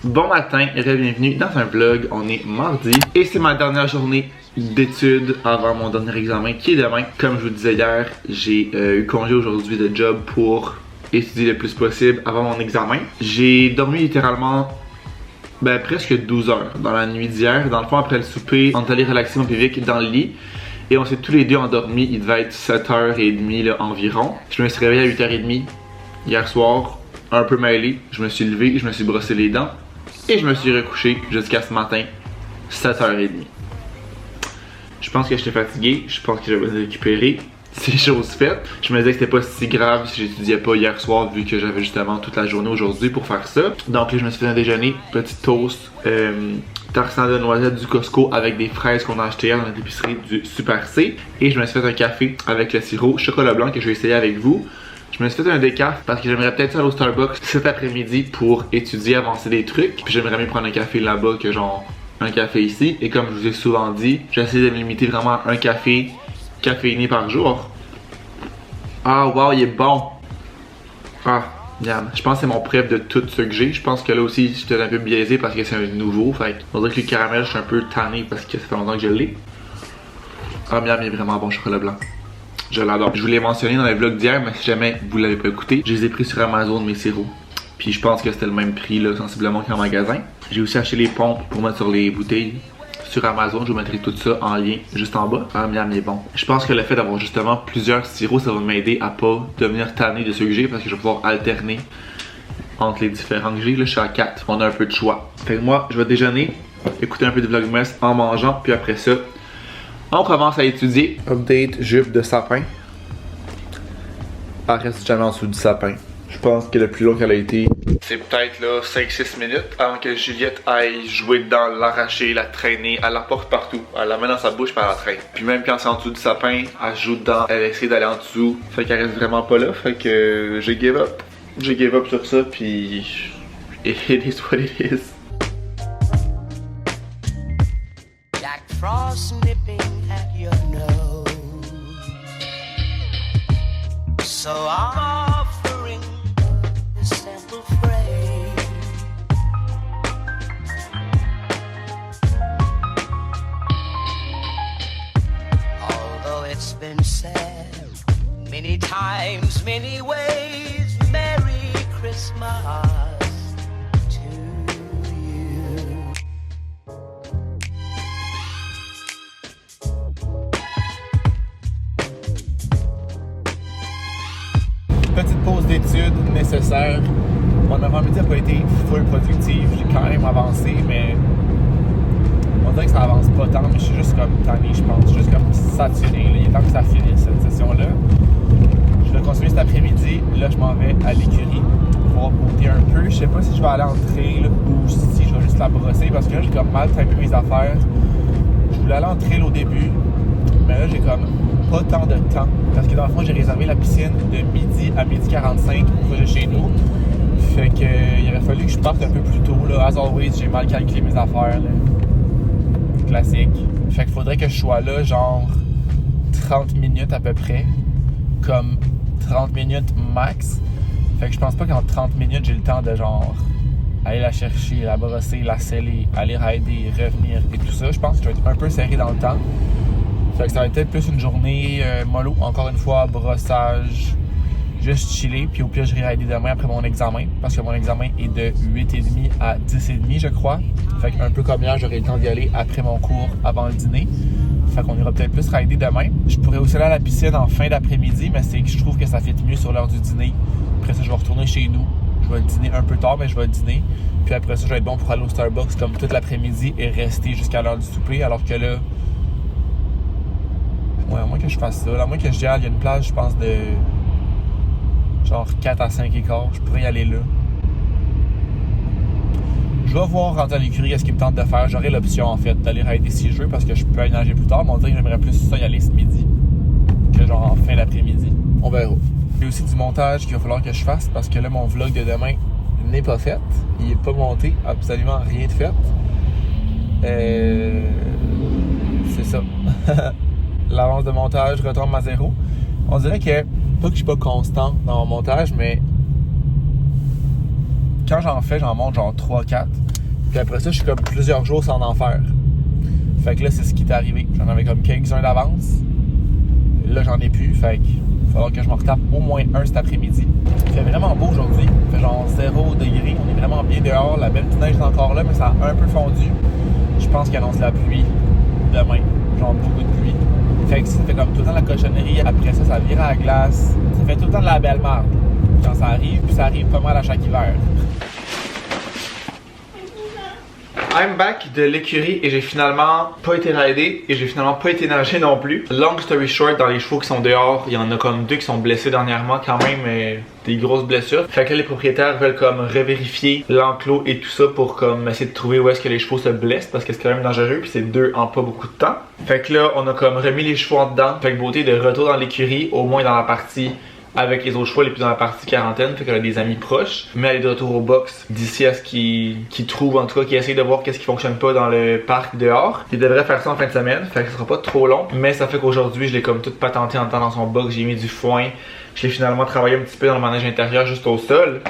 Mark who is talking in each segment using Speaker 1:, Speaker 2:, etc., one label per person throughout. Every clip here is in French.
Speaker 1: Bon matin et bienvenue dans un vlog. On est mardi et c'est ma dernière journée d'études avant mon dernier examen qui est demain. Comme je vous disais hier, j'ai eu congé aujourd'hui de job pour étudier le plus possible avant mon examen. J'ai dormi littéralement presque 12 heures dans la nuit d'hier. Dans le fond, après le souper, on est allé relaxer mon Vivic dans le lit et on s'est tous les deux endormis. Il devait être 7h30 là, environ. Je me suis réveillé à 8h30 hier soir, un peu mêlé. Je me suis levé, je me suis brossé les dents et je me suis recouché jusqu'à ce matin, 7h30. Je pense que j'étais fatigué, je pense que j'avais récupéré. C'est chose faite. Je me disais que c'était pas si grave si j'étudiais pas hier soir vu que j'avais justement toute la journée aujourd'hui pour faire ça. Donc là je me suis fait un déjeuner, petit toast, tarsan de noisettes du Costco avec des fraises qu'on a achetées dans l'épicerie du Super C. Et je me suis fait un café avec le sirop chocolat blanc que je vais essayer avec vous. Je me suis fait un décaf parce que j'aimerais peut-être aller au Starbucks cet après-midi pour étudier, avancer des trucs. Puis j'aimerais mieux prendre un café là-bas que genre un café ici. Et comme je vous ai souvent dit, j'essaie de me limiter vraiment à un café caféiné par jour. Ah wow, il est bon. Ah, miam. Je pense que c'est mon préf de tout ce que j'ai. Je pense que là aussi, j'étais un peu biaisé parce que c'est un nouveau. Fait on dirait que le caramel, je suis un peu tanné parce que ça fait longtemps que je l'ai. Ah miam, il est vraiment bon chocolat blanc. Je l'adore. Je vous l'ai mentionné dans les vlogs d'hier, mais si jamais vous l'avez pas écouté, je les ai pris sur Amazon mes sirops. Puis je pense que c'était le même prix là, sensiblement qu'en magasin. J'ai aussi acheté les pompes pour mettre sur les bouteilles. Sur Amazon, je vous mettrai tout ça en lien juste en bas. Ah miam, il est bon. Je pense que le fait d'avoir justement plusieurs sirops, ça va m'aider à pas devenir tanné de ceux que j'ai parce que je vais pouvoir alterner entre les différents que j'ai. Là, je suis à 4. On a un peu de choix. Fait que moi, je vais déjeuner, écouter un peu de Vlogmas en mangeant, puis après ça, on commence à étudier. Update jupe de sapin. Elle reste jamais en dessous du sapin. Je pense que le plus long qu'elle a été, c'est peut-être là 5-6 minutes avant que Juliette aille jouer dedans, l'arracher, la traîner, elle la porte partout. Elle la met dans sa bouche puis elle la traîne. Puis même quand c'est en dessous du sapin, elle joue dedans, elle essaie d'aller en dessous. Fait qu'elle reste vraiment pas là. Fait que j'ai give up. J'ai give up sur ça puis it is what it is.
Speaker 2: Jack Frost nipping at your nose. So I'm offering this simple phrase. Although it's been said many times, many ways, Merry Christmas to you.
Speaker 1: Petite pause d'études nécessaire. Mon avant-midi n'a pas été full productive. J'ai quand même avancé, mais on dirait que ça avance pas tant. Mais je suis juste comme tanné, je pense. Je suis juste comme saturé. Là. Il est temps que ça finisse cette session-là. Je vais continuer cet après-midi. Là, je m'en vais à l'écurie pour beauté un peu. Je sais pas si je vais aller en trail ou si je vais juste la brosser parce que là, j'ai comme mal timé mes affaires. Je voulais aller en trail au début, mais là, j'ai comme pas tant de temps parce que dans le fond, j'ai réservé la piscine de midi à 12h45 proche de chez nous. Fait que il aurait fallu que je parte un peu plus tôt. Là. As always, j'ai mal calculé mes affaires. Là. Classique. Fait qu'il faudrait que je sois là genre 30 minutes à peu près. Comme 30 minutes max. Fait que je pense pas qu'en 30 minutes j'ai le temps de genre aller la chercher, la brosser, la sceller, aller rider, revenir et tout ça. Je pense que je vais être un peu serré dans le temps. Fait que ça va être peut-être plus une journée mollo. Encore une fois, brossage, juste chiller. Puis au pire, je vais rider demain après mon examen. Parce que mon examen est de 8h30 à 10h30, je crois. Fait qu'un peu comme hier, j'aurai le temps d'y aller après mon cours, avant le dîner. Fait qu'on ira peut-être plus rider demain. Je pourrais aussi aller à la piscine en fin d'après-midi, mais c'est que je trouve que ça fait mieux sur l'heure du dîner. Après ça, je vais retourner chez nous. Je vais dîner un peu tard, mais je vais dîner. Puis après ça, je vais être bon pour aller au Starbucks comme toute l'après-midi et rester jusqu'à l'heure du souper. Alors que là, ouais, à moins que je fasse ça. À moins que je aille, il y a une place, je pense, de genre 4 à 5 écarts. Je pourrais y aller là. Je vais voir rentrer à l'écurie ce qu'il me tente de faire. J'aurai l'option en fait d'aller rider si je veux parce que je peux aller nager plus tard, mais on dirait que j'aimerais plus ça y aller ce midi que genre en fin d'après-midi. On verra. Il y a aussi du montage qu'il va falloir que je fasse parce que là mon vlog de demain n'est pas fait. Il n'est pas monté, absolument rien de fait. C'est ça. L'avance de montage retombe à zéro. On dirait que Pas que je suis pas constant dans mon montage, mais quand j'en fais, j'en monte genre 3-4. Puis après ça, je suis comme plusieurs jours sans en faire. Fait que là, c'est ce qui est arrivé. J'en avais comme 15 d'avance. Là, j'en ai plus. Fait qu'il va falloir que je m'en retape au moins un cet après-midi. Il fait vraiment beau aujourd'hui. Il fait genre 0 degré. On est vraiment bien dehors. La belle petite neige est encore là, mais ça a un peu fondu. Je pense qu'il annonce la pluie demain. Genre beaucoup de pluie. Fait que ça fait comme tout le temps la cochonnerie. Après ça, ça vire à la glace. Ça fait tout le temps de la belle marde quand ça arrive. Puis ça arrive pas mal à chaque hiver. I'm back de l'écurie et j'ai finalement pas été raidé et j'ai finalement pas été nager non plus. Long story short, dans les chevaux qui sont dehors, il y en a comme 2 qui sont blessés dernièrement quand même, des grosses blessures. Fait que là, les propriétaires veulent comme revérifier l'enclos et tout ça pour comme essayer de trouver où est-ce que les chevaux se blessent parce que c'est quand même dangereux puis c'est 2 en pas beaucoup de temps. Fait que là, on a comme remis les chevaux en dedans. Fait que Beauté de retour dans l'écurie, au moins dans la partie avec les autres chevaux, les plus dans la partie quarantaine, fait qu'elle a des amis proches. Mais elle est de retour au box d'ici à ce qu'ils trouvent, en tout cas, qu'ils essayent de voir qu'est-ce qui fonctionne pas dans le parc dehors. Ils devraient faire ça en fin de semaine, fait que ce sera pas trop long. Mais ça fait qu'aujourd'hui, je l'ai comme tout patenté en temps dans son box, j'ai mis du foin. Je l'ai finalement travaillé un petit peu dans le manège intérieur juste au sol.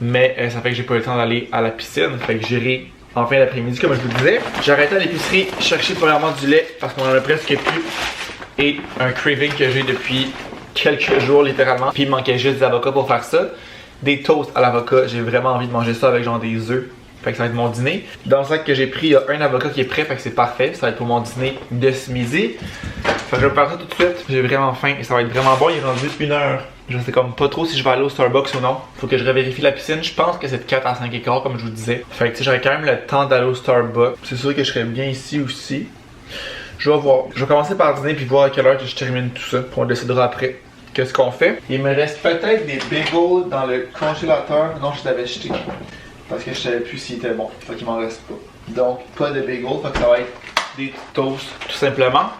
Speaker 1: Mais ça fait que j'ai pas eu le temps d'aller à la piscine, fait que j'irai en fin d'après-midi, comme je vous disais. J'ai arrêté à l'épicerie, chercher premièrement du lait parce qu'on en a presque plus. Et un craving que j'ai depuis quelques jours littéralement, puis il me manquait juste des avocats pour faire ça. Des toasts à l'avocat, j'ai vraiment envie de manger ça avec genre des œufs. Fait que ça va être mon dîner. Dans le sac que j'ai pris, il y a un avocat qui est prêt, fait que c'est parfait. Ça va être pour mon dîner de ce midi. Fait que je vais faire ça tout de suite. J'ai vraiment faim et ça va être vraiment bon. Il est rendu 1 heure. Je sais comme pas trop si je vais aller au Starbucks ou non. Faut que je revérifie la piscine. Je pense que c'est de 4 à 5 écarts comme je vous disais. Fait que j'aurais quand même le temps d'aller au Starbucks. C'est sûr que je serais bien ici aussi. Je vais voir. Je vais commencer par dîner puis voir à quelle heure que je termine tout ça. Puis on décidera après. Qu'est-ce qu'on fait? Il me reste peut-être des bagels dans le congélateur. Non, je l'avais jeté. Parce que je savais plus s'il était bon. Fait qu'il m'en reste pas. Donc, pas de bagels. Fait que ça va être des toasts, tout simplement.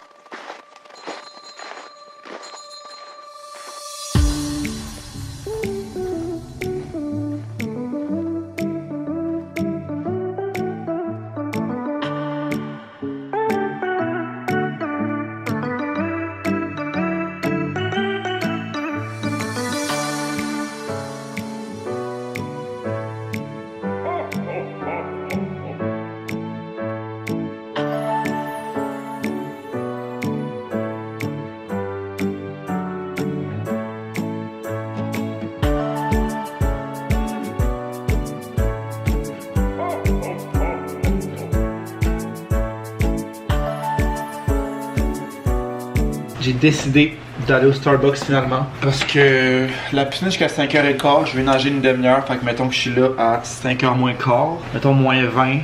Speaker 1: J'ai décidé d'aller au Starbucks finalement parce que la piscine jusqu'à 5h15, je vais nager une demi-heure, fait que mettons que je suis là à 5h moins quart, mettons moins 20,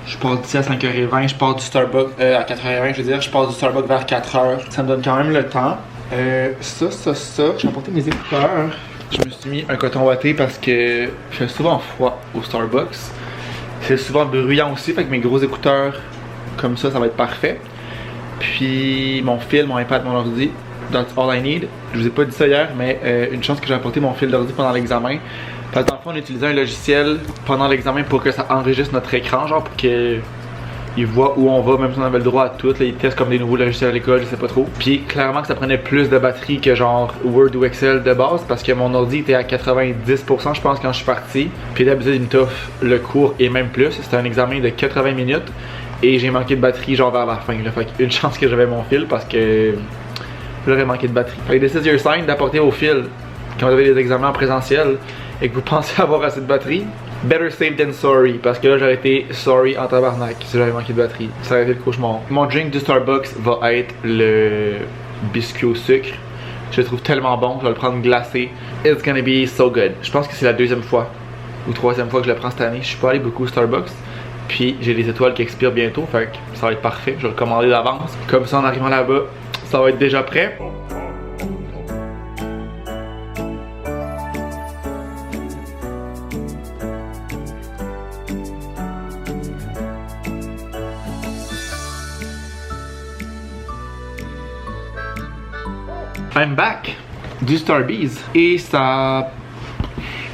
Speaker 1: je pars d'ici à 5h20, je pars du Starbucks à 4h20, je veux dire, je pars du Starbucks vers 4h, ça me donne quand même le temps. J'ai apporté mes écouteurs, je me suis mis un coton ouaté parce que je fais souvent froid au Starbucks, c'est souvent bruyant aussi, fait que mes gros écouteurs comme ça va être parfait. Puis mon fil, mon iPad, mon ordi, that's all I need. Je vous ai pas dit ça hier, mais une chance que j'ai apporté mon fil d'ordi pendant l'examen. Parce que dans le fond, on utilisait un logiciel pendant l'examen pour que ça enregistre notre écran, genre pour qu'il voit où on va, même si on avait le droit à tout. Là, ils testent comme des nouveaux logiciels à l'école, je sais pas trop. Puis clairement que ça prenait plus de batterie que genre Word ou Excel de base, parce que mon ordi était à 90% je pense quand je suis parti. Puis d'habitude, il me t'offre le cours et même plus. C'était un examen de 80 minutes. Et j'ai manqué de batterie genre vers la fin. Là. Fait une chance que j'avais mon fil parce que j'aurais manqué de batterie. Fait que this is your sign d'apporter vos fils quand vous avez des examens en présentiel et que vous pensez avoir assez de batterie. Better safe than sorry. Parce que là j'aurais été sorry en tabarnak si j'avais manqué de batterie. Ça aurait été le cauchemar. Mon drink du Starbucks va être le biscuit au sucre. Je le trouve tellement bon, je vais le prendre glacé. It's gonna be so good. Je pense que c'est la 2e fois ou 3e fois que je le prends cette année. Je suis pas allé beaucoup au Starbucks. Puis j'ai les étoiles qui expirent bientôt, fait que ça va être parfait. Je vais le commander d'avance. Comme ça, en arrivant là-bas, ça va être déjà prêt. I'm back du Starbies. Et ça...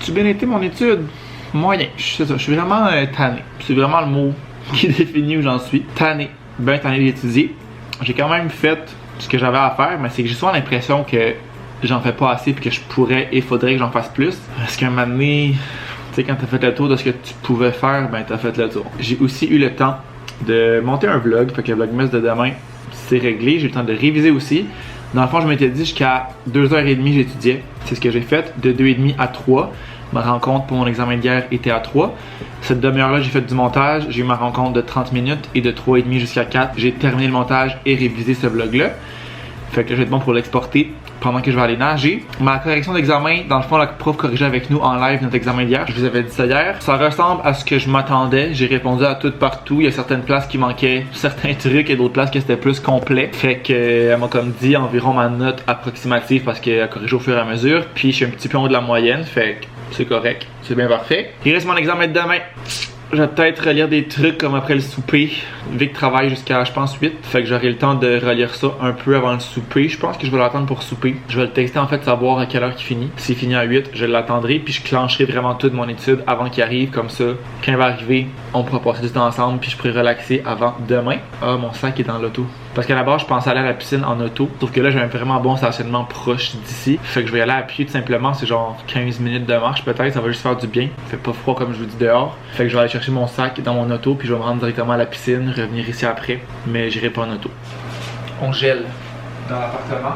Speaker 1: Tu bien été mon étude? Moyen, c'est ça, je suis vraiment tanné. C'est vraiment le mot qui définit où j'en suis. Tanné, bien tanné d'étudier. J'ai quand même fait ce que j'avais à faire, mais c'est que j'ai souvent l'impression que j'en fais pas assez puis que je pourrais et faudrait que j'en fasse plus. Parce qu'à un moment donné, tu sais, quand t'as fait le tour de ce que tu pouvais faire, ben t'as fait le tour. J'ai aussi eu le temps de monter un vlog, fait que le vlogmas de demain, c'est réglé. J'ai eu le temps de réviser aussi. Dans le fond, je m'étais dit jusqu'à 2h30 j'étudiais. C'est ce que j'ai fait, de 2h30 à 3. Ma rencontre pour mon examen de guerre était à 3. Cette demi-heure-là, j'ai fait du montage. J'ai eu ma rencontre de 30 minutes et de 3h30 jusqu'à 4. J'ai terminé le montage et révisé ce vlog-là. Fait que je vais être bon pour l'exporter pendant que je vais aller nager. Ma correction d'examen, dans le fond, la prof corrigeait avec nous en live notre examen d'hier. Je vous avais dit ça hier. Ça ressemble à ce que je m'attendais. J'ai répondu à tout partout. Il y a certaines places qui manquaient certains trucs et d'autres places que c'était plus complet. Fait que elle m'a comme dit environ ma note approximative parce qu'elle a corrigé au fur et à mesure. Puis je suis un petit peu en haut de la moyenne. Fait que c'est correct. C'est bien parfait. Il reste mon examen de demain. Je vais peut-être relire des trucs comme après le souper. Vic travaille jusqu'à, je pense, 8. Fait que j'aurai le temps de relire ça un peu avant le souper. Je pense que je vais l'attendre pour souper. Je vais le tester en fait, savoir à quelle heure il finit. S'il finit à 8, je l'attendrai. Puis je clencherai vraiment toute mon étude avant qu'il arrive. Comme ça, quand il va arriver, on pourra passer du temps ensemble. Puis je pourrai relaxer avant demain. Ah, mon sac est dans l'auto. Parce qu'à la base, je pensais aller à la piscine en auto. Sauf que là, j'ai un vraiment bon stationnement proche d'ici. Fait que je vais y aller à pied tout simplement. C'est genre 15 minutes de marche peut-être. Ça va juste faire du bien. Il fait pas froid comme je vous dis dehors. Fait que je vais aller chercher mon sac dans mon auto. Puis je vais me rendre directement à la piscine. Revenir ici après. Mais j'irai pas en auto. On gèle dans l'appartement.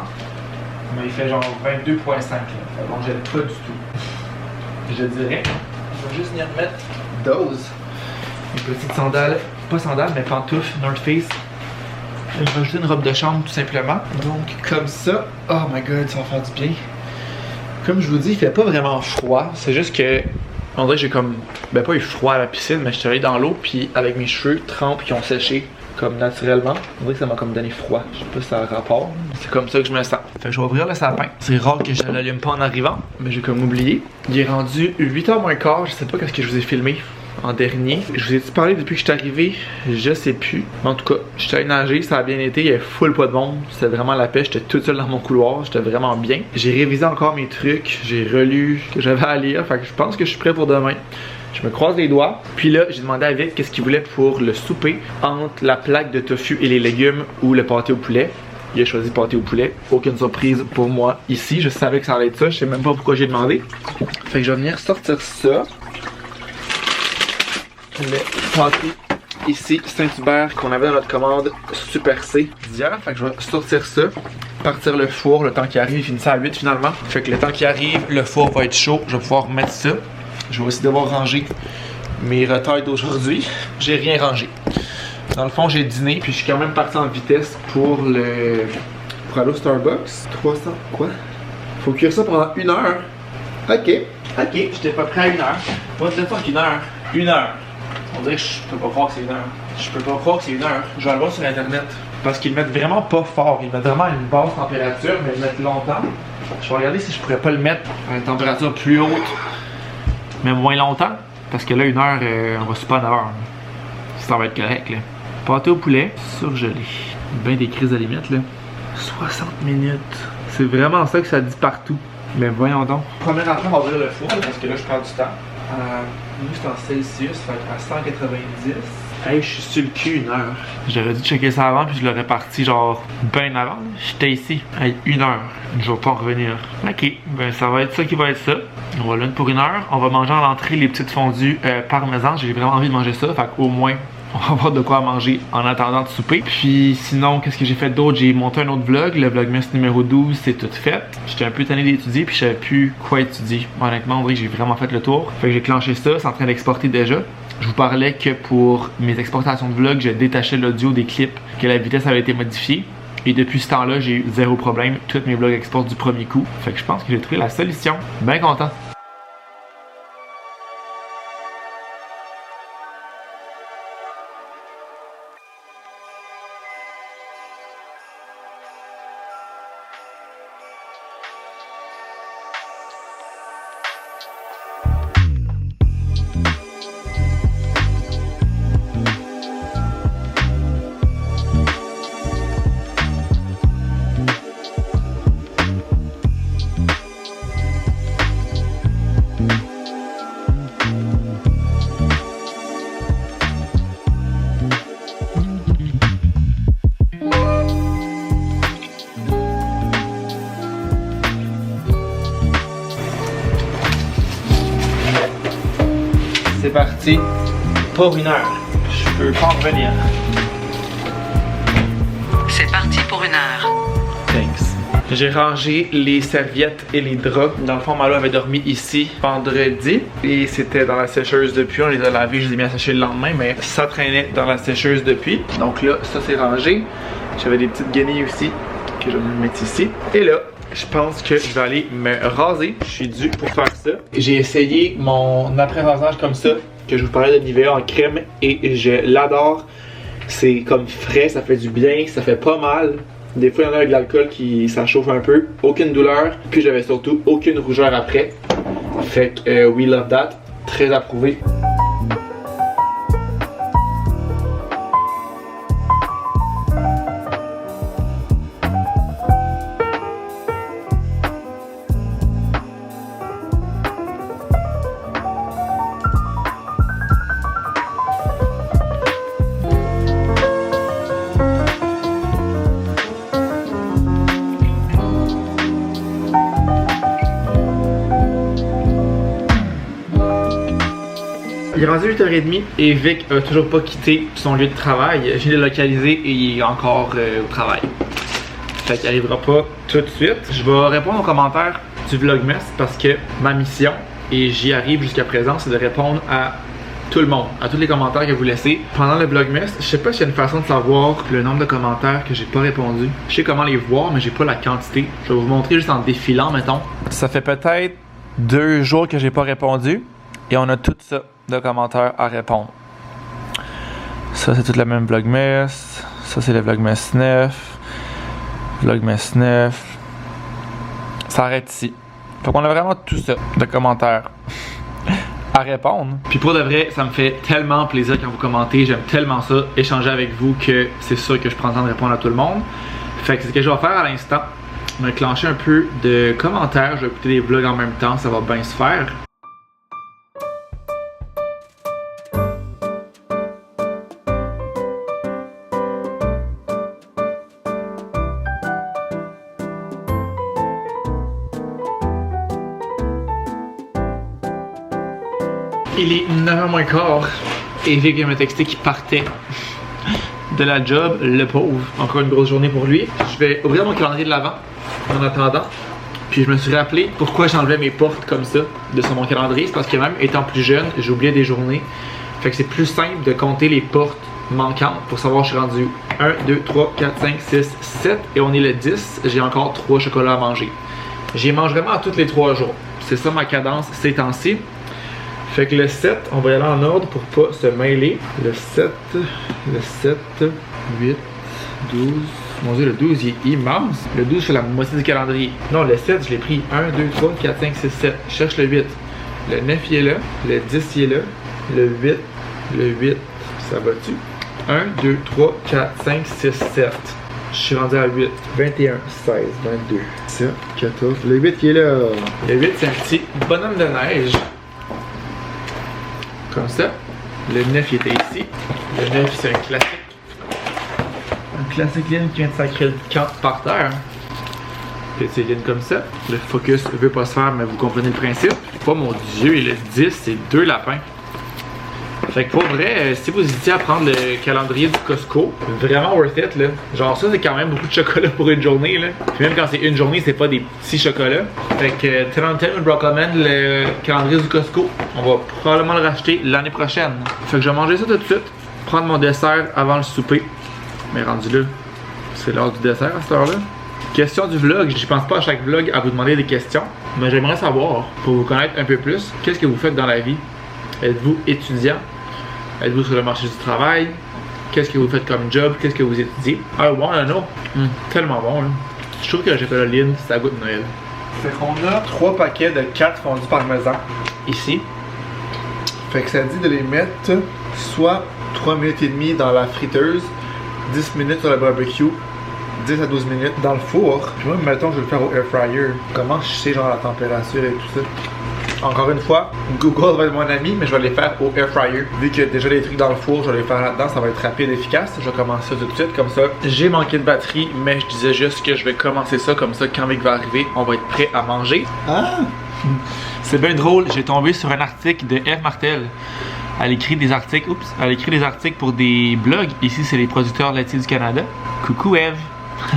Speaker 1: Mais il fait genre 22,5 là. Fait qu'on gèle pas du tout. Je dirais. Je vais juste venir mettre dose. Une petite sandale. Pas sandale, mais pantoufle North Face. Je vais ajouter une robe de chambre tout simplement. Donc comme ça, oh my god, ça va faire du bien. Comme je vous dis, il fait pas vraiment froid. C'est juste que, on dirait que j'ai comme, ben pas eu froid à la piscine, mais je suis allé dans l'eau puis avec mes cheveux trempes qui ont séché comme naturellement. On dirait que ça m'a comme donné froid. Je sais pas si ça a rapport. C'est comme ça que je me sens. Fait que je vais ouvrir le sapin. C'est rare que je l'allume pas en arrivant, mais j'ai comme oublié. Il est rendu 8h moins quart. Je sais pas qu'est-ce que je vous ai filmé en dernier. Je vous ai parlé depuis que je suis arrivé, je sais plus. En tout cas, je suis allé nager, ça a bien été, il y avait full pas de monde. C'était vraiment la paix, j'étais tout seul dans mon couloir, j'étais vraiment bien. J'ai révisé encore mes trucs, j'ai relu ce que j'avais à lire, fait que je pense que je suis prêt pour demain. Je me croise les doigts. Puis là, j'ai demandé à Vic qu'est-ce qu'il voulait pour le souper entre la plaque de tofu et les légumes ou le pâté au poulet. Il a choisi pâté au poulet. Aucune surprise pour moi ici. Je savais que ça allait être ça. Je sais même pas pourquoi j'ai demandé. Fait que je vais venir sortir ça. Le pâté ici, Saint-Hubert, qu'on avait dans notre commande Super C d'hier. Fait que je vais sortir ça, partir le four, le temps qu'il arrive, il finit ça à 8 finalement. Fait que le temps qu'il arrive, le four va être chaud, je vais pouvoir mettre ça. Je vais aussi devoir ranger mes retards d'aujourd'hui. J'ai rien rangé. Dans le fond, j'ai dîné, puis je suis quand même parti en vitesse pour aller au Starbucks. 300, quoi? Faut cuire ça pendant 1 heure. Ok, j'étais pas prêt à 1 heure. Pas de temps qu'une heure. 1 heure. On dirait que je peux pas croire que c'est 1 heure. Je peux pas croire que c'est 1 heure. Je vais aller voir sur internet. Parce qu'ils mettent vraiment pas fort. Ils mettent vraiment à une basse température, mais ils mettent longtemps. Je vais regarder si je pourrais pas le mettre à une température plus haute, mais moins longtemps. Parce que là, 1 heure, on va super à 9 heures. Ça va être correct, là. Pâté au poulet, surgelé. Ben des crises de limite, là. 60 minutes. C'est vraiment ça que ça dit partout. Mais voyons donc. Première affaire, on va ouvrir le four, parce que là, je perds du temps. Nous, c'est en Celsius, fait à 190. Hey, je suis sur le cul 1 heure. J'aurais dû checker ça avant, puis je l'aurais parti genre bien avant. J'étais ici. Hey, 1 heure. Je vais pas en revenir. Ok, ben ça va être ça qui va être ça. On va l'une pour 1 heure. On va manger en l'entrée les petites fondues parmesan. J'ai vraiment envie de manger ça, fait qu'au moins, on va avoir de quoi manger en attendant de souper. Puis sinon, qu'est-ce que j'ai fait d'autre? J'ai monté un autre vlog, le vlogmas numéro 12, c'est tout fait. J'étais un peu tanné d'étudier, puis je savais plus quoi étudier. Honnêtement, en vrai, j'ai vraiment fait le tour. Fait que j'ai clenché ça, c'est en train d'exporter déjà. Je vous parlais que pour mes exportations de vlog, j'ai détaché l'audio des clips, que la vitesse avait été modifiée. Et depuis ce temps-là, j'ai eu 0 problème. Tous mes vlogs exportent du premier coup. Fait que je pense que j'ai trouvé la solution. Bien content. parti pour 1 heure. Je peux pas en revenir.
Speaker 3: C'est parti pour 1 heure.
Speaker 1: Thanks. J'ai rangé les serviettes et les draps. Dans le fond, Malo avait dormi ici vendredi et c'était dans la sécheuse depuis. On les a lavés, je les ai mis à sécher le lendemain, mais ça traînait dans la sécheuse depuis. Donc là, ça c'est rangé. J'avais des petites guenilles aussi que je vais me mettre ici. Et là, je pense que je vais aller me raser. Je suis dû pour faire ça. J'ai essayé mon après-rasage comme ça, que je vous parlais de Nivea en crème, et je l'adore. C'est comme frais, ça fait du bien, ça fait pas mal. Des fois, il y en a avec de l'alcool qui ça chauffe un peu. Aucune douleur. Puis j'avais surtout aucune rougeur après. Fait que we love that. Très approuvé. Il est rendu 8h30 et Vic a toujours pas quitté son lieu de travail. Je l'ai localisé et il est encore au travail. Fait qu'il arrivera pas tout de suite. Je vais répondre aux commentaires du Vlogmas parce que ma mission, et j'y arrive jusqu'à présent, c'est de répondre à tout le monde, à tous les commentaires que vous laissez pendant le Vlogmas. Je sais pas s'il y a une façon de savoir le nombre de commentaires que j'ai pas répondu. Je sais comment les voir, mais j'ai pas la quantité. Je vais vous montrer juste en défilant, mettons. Ça fait peut-être 2 jours que j'ai pas répondu et on a tout ça de commentaires à répondre. Ça c'est tout le même Vlogmas. Ça c'est le Vlogmas 9. Vlogmas 9. Ça arrête ici. Fait qu'on a vraiment tout ça de commentaires à répondre. Puis pour de vrai, ça me fait tellement plaisir quand vous commentez. J'aime tellement ça, échanger avec vous, que c'est sûr que je prends le temps de répondre à tout le monde. Fait que c'est ce que je vais faire à l'instant. On va clencher un peu de commentaires. Je vais écouter les vlogs en même temps. Ça va bien se faire. Il est 9h moins quart et Vic vient me texter qu'il partait de la job, le pauvre. Encore une grosse journée pour lui. Je vais ouvrir mon calendrier de l'avant en attendant. Puis je me suis rappelé pourquoi j'enlevais mes portes comme ça de sur mon calendrier. C'est parce que même étant plus jeune, j'oubliais des journées. Fait que c'est plus simple de compter les portes manquantes pour savoir je suis rendu 1, 2, 3, 4, 5, 6, 7 et on est le 10. J'ai encore 3 chocolats à manger. J'y mange vraiment à tous les 3 jours. C'est ça ma cadence ces temps-ci. Fait que le 7, on va y aller en ordre pour pas se mêler. Le 7, 8, 12. Mon dieu, le 12 il est immense. Le 12 c'est la moitié du calendrier. Non, le 7, je l'ai pris 1, 2, 3, 4, 5, 6, 7. Je cherche le 8. Le 9 il est là. Le 10 il est là. Le 8, ça va-tu? 1, 2, 3, 4, 5, 6, 7. Je suis rendu à 8. 21, 16, 22, 7, 14. Le 8 il est là. Le 8 c'est un petit bonhomme de neige. Comme ça. Le 9 il était ici. Le 9 c'est un classique. Un classique ligne qui vient de sacrer le camp par terre. Petite ligne comme ça. Le focus veut pas se faire, mais vous comprenez le principe. Oh mon dieu, et le 10 c'est 2 lapins. Fait que pour vrai, si vous hésitez à prendre le calendrier du Costco, vraiment worth it là. Genre ça c'est quand même beaucoup de chocolat pour une journée là. Puis même quand c'est une journée, c'est pas des petits chocolats. Fait que Tarantino me recommande le calendrier du Costco. On va probablement le racheter l'année prochaine. Fait que je vais manger ça tout de suite. Prendre mon dessert avant le souper. Mais rendu là, c'est l'heure du dessert à cette heure-là. Question du vlog, je pense pas à chaque vlog à vous demander des questions. Mais j'aimerais savoir, pour vous connaître un peu plus, qu'est-ce que vous faites dans la vie? Êtes-vous étudiant? Êtes-vous sur le marché du travail? Qu'est-ce que vous faites comme job? Qu'est-ce que vous étudiez? I wanna know. Tellement bon, là. Je trouve que la chocolaline, ça goûte Noël. Fait qu'on a 3 paquets de 4 fondus parmesan ici. Fait que ça dit de les mettre soit 3 minutes et demie dans la friteuse, 10 minutes sur le barbecue, 10 à 12 minutes dans le four. Puis moi, mettons, je vais le faire au air fryer. Comment je sais genre la température et tout ça? Encore une fois, Google va être mon ami, mais je vais les faire au air fryer. Vu qu'il y a déjà des trucs dans le four, je vais les faire là-dedans, ça va être rapide et efficace. Je vais commencer ça tout de suite, comme ça. J'ai manqué de batterie, mais je disais juste que je vais commencer ça, comme ça, quand Vic va arriver, on va être prêt à manger. Ah! C'est bien drôle, j'ai tombé sur un article de Eve Martel Elle écrit des articles, elle écrit des articles pour des blogs. Ici, c'est les producteurs laitiers du Canada. Coucou Eve,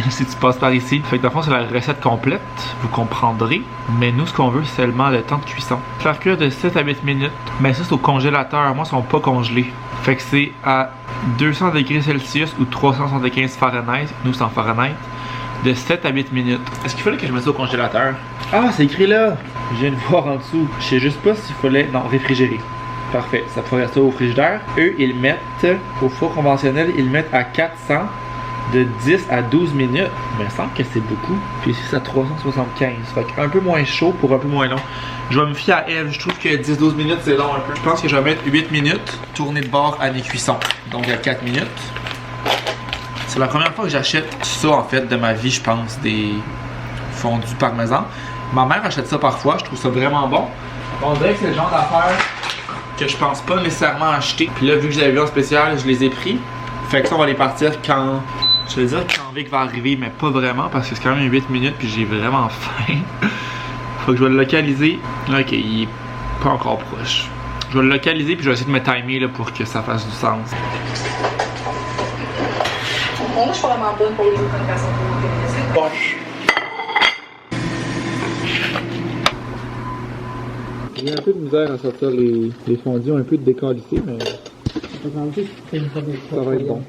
Speaker 1: si tu passes par ici. Fait que dans le fond, c'est la recette complète, vous comprendrez. Mais nous, ce qu'on veut, c'est seulement le temps de cuisson. Faire cuire de 7 à 8 minutes. Mais ça, c'est au congélateur. Moi, ils sont pas congelés. Fait que c'est à 200 degrés Celsius ou 375 Fahrenheit. Nous, c'est en Fahrenheit. De 7 à 8 minutes. Est-ce qu'il fallait que je mette ça au congélateur? Ah, c'est écrit là! Je viens de voir en dessous. Je sais juste pas s'il fallait... Non, réfrigérer. Parfait, ça ferait ça au frigidaire. Eux, ils mettent au four conventionnel, ils mettent à 400 de 10 à 12 minutes. Mais il me semble que c'est beaucoup. Puis ici, c'est à 375. Fait un peu moins chaud pour un peu moins long. Je vais me fier à Eve. Je trouve que 10-12 minutes, c'est long un peu. Je pense que je vais mettre 8 minutes, tourner de bord à mi-cuisson. Donc, à 4 minutes. C'est la première fois que j'achète ça, en fait, de ma vie, je pense, des fondus parmesan. Ma mère achète ça parfois, je trouve ça vraiment bon. On dirait que c'est le genre d'affaires que je pense pas nécessairement acheter. Puis là, vu que j'avais vu en spécial, je les ai pris. Fait que ça, on va les partir quand... Je vais dire quand Vic va arriver, mais pas vraiment, parce que c'est quand même 8 minutes, puis j'ai vraiment faim. Faut que je vais le localiser. Ok, il est pas encore proche. Je vais le localiser, puis je vais essayer de me timer là, pour que ça fasse du sens.
Speaker 4: Moi, je suis vraiment bonne pour les autres façons de
Speaker 1: Poche. J'ai un peu de misère à sortir les fondus, un peu de décalissé, mais ça va être bon.